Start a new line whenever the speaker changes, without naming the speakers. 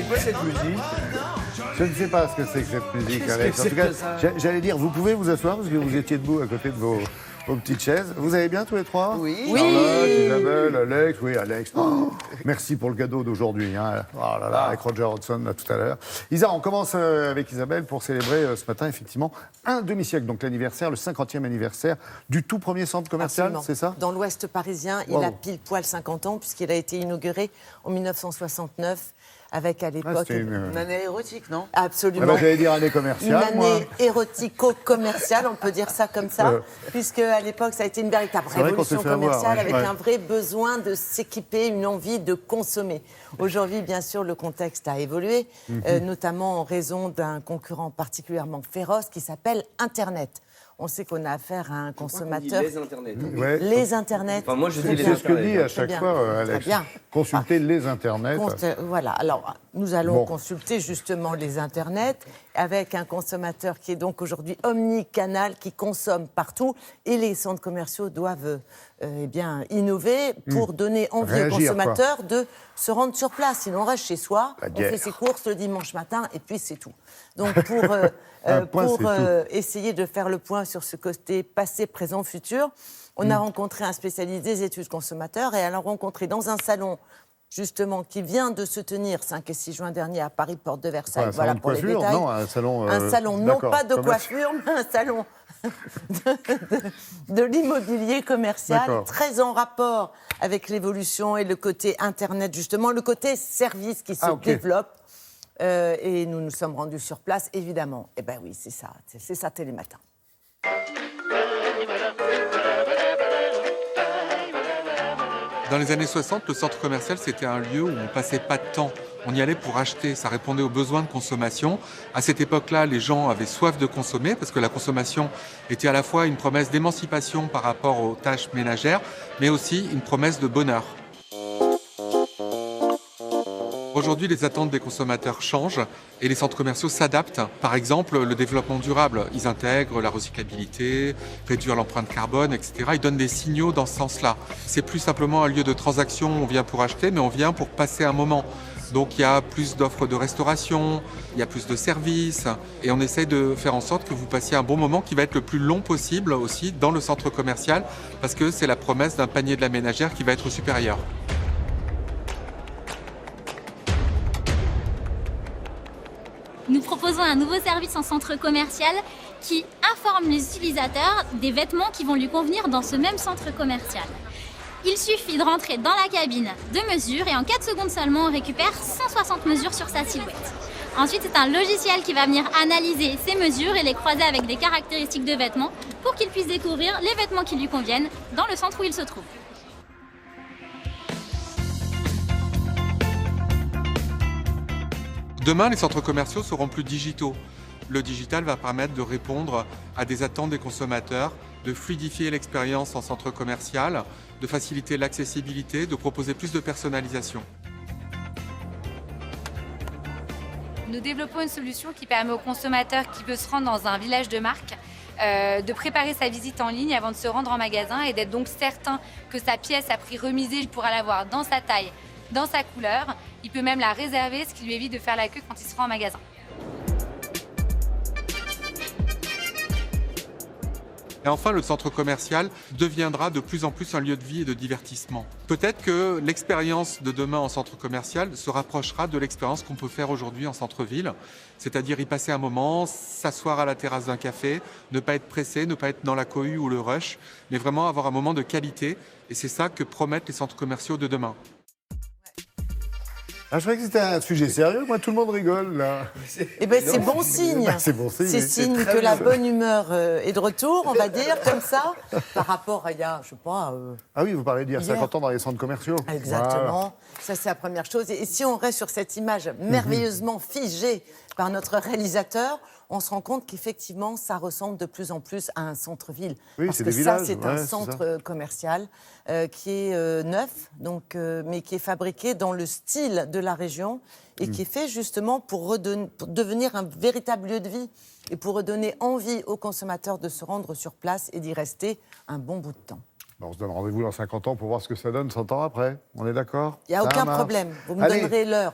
quoi cette musique?
Je ne sais pas ce que c'est que cette musique, Alex. En tout cas, j'allais dire, vous pouvez vous asseoir parce que vous étiez debout à côté de vos petites chaises. Vous allez bien tous les trois?
Oui.
Charlotte, Isabelle, Alex. Oui, Alex. Oh, merci pour le cadeau d'aujourd'hui. Hein. Oh là là, avec Roger Hodgson là, tout à l'heure. Isa, on commence avec Isabelle pour célébrer ce matin, effectivement, un demi-siècle. Donc l'anniversaire, le 50e anniversaire du tout premier centre commercial, c'est ça?
Dans l'Ouest parisien, il a pile poil 50 ans puisqu'il a été inauguré en 1969. Avec à l'époque
une année érotique, non?
Absolument.
Ah bah, j'allais dire année commerciale.
Une année érotico-commerciale, on peut dire ça comme ça, puisque à l'époque ça a été une véritable révolution commerciale avec un vrai besoin de s'équiper, une envie de consommer. Aujourd'hui, bien sûr, le contexte a évolué, notamment en raison d'un concurrent particulièrement féroce qui s'appelle Internet. On sait qu'on a affaire à un consommateur.
Les internets.
Ouais.
Les internets.
Enfin, moi, je dis les
C'est ce que
internets.
dit à chaque fois, Alex. Consultez les internets.
Voilà, alors nous allons consulter justement les internets avec un consommateur qui est donc aujourd'hui omnicanal, qui consomme partout, et les centres commerciaux doivent innover pour donner envie aux consommateurs de se rendre sur place. Sinon on reste chez soi, on fait ses courses le dimanche matin et puis c'est tout. Donc pour essayer de faire le point sur ce côté passé, présent, futur, on a rencontré un spécialiste des études consommateurs et elle a rencontré dans un salon justement qui vient de se tenir 5 et 6 juin dernier à Paris, porte de Versailles. Voilà pour les détails.
Non, un salon
non pas de coiffure, mais un salon de l'immobilier commercial, très en rapport avec l'évolution et le côté Internet, justement, le côté service qui se développe. Et nous nous sommes rendus sur place, évidemment. Eh bien oui, c'est ça, Télématin.
Dans les années 60, le centre commercial, c'était un lieu où on passait pas de temps. On y allait pour acheter, ça répondait aux besoins de consommation. À cette époque-là, les gens avaient soif de consommer parce que la consommation était à la fois une promesse d'émancipation par rapport aux tâches ménagères, mais aussi une promesse de bonheur. Aujourd'hui, les attentes des consommateurs changent et les centres commerciaux s'adaptent. Par exemple, le développement durable, ils intègrent la recyclabilité, réduire l'empreinte carbone, etc. Ils donnent des signaux dans ce sens-là. C'est plus simplement un lieu de transaction, on vient pour acheter, mais on vient pour passer un moment. Donc il y a plus d'offres de restauration, il y a plus de services et on essaye de faire en sorte que vous passiez un bon moment qui va être le plus long possible aussi dans le centre commercial parce que c'est la promesse d'un panier de la ménagère qui va être supérieur.
Nous proposons un nouveau service en centre commercial qui informe les utilisateurs des vêtements qui vont lui convenir dans ce même centre commercial. Il suffit de rentrer dans la cabine de mesure et en 4 secondes seulement, on récupère 160 mesures sur sa silhouette. Ensuite, c'est un logiciel qui va venir analyser ces mesures et les croiser avec des caractéristiques de vêtements pour qu'il puisse découvrir les vêtements qui lui conviennent dans le centre où il se trouve.
Demain, les centres commerciaux seront plus digitaux. Le digital va permettre de répondre à des attentes des consommateurs, de fluidifier l'expérience en centre commercial, de faciliter l'accessibilité, de proposer plus de personnalisation.
Nous développons une solution qui permet au consommateur qui veut se rendre dans un village de marque de préparer sa visite en ligne avant de se rendre en magasin et d'être donc certain que sa pièce à prix remisé, il pourra l'avoir dans sa taille, dans sa couleur. Il peut même la réserver, ce qui lui évite de faire la queue quand il sera en magasin.
Et enfin, le centre commercial deviendra de plus en plus un lieu de vie et de divertissement. Peut-être que l'expérience de demain en centre commercial se rapprochera de l'expérience qu'on peut faire aujourd'hui en centre-ville, c'est-à-dire y passer un moment, s'asseoir à la terrasse d'un café, ne pas être pressé, ne pas être dans la cohue ou le rush, mais vraiment avoir un moment de qualité. Et c'est ça que promettent les centres commerciaux de demain.
Ah, je croyais que c'était un sujet sérieux. Moi, tout le monde rigole, là.
Eh bien, c'est bon signe.
C'est bon signe.
C'est signe que la bonne humeur est de retour, on va dire, comme ça, par rapport à il y a, je sais pas...
Ah oui, vous parlez d'il y a 50 ans dans les centres commerciaux.
Exactement.
Voilà.
Ça, c'est la première chose. Et si on reste sur cette image merveilleusement figée par notre réalisateur, on se rend compte qu'effectivement, ça ressemble de plus en plus à un centre-ville.
Oui,
parce
c'est
que
des
ça,
villages,
c'est un centre commercial qui est neuf, donc, mais qui est fabriqué dans le style de la région et qui est fait justement pour devenir un véritable lieu de vie et pour redonner envie aux consommateurs de se rendre sur place et d'y rester un bon bout de temps.
On se donne rendez-vous dans 50 ans pour voir ce que ça donne 100 ans après. On est d'accord?
Il n'y a aucun problème. Vous me donnerez l'heure.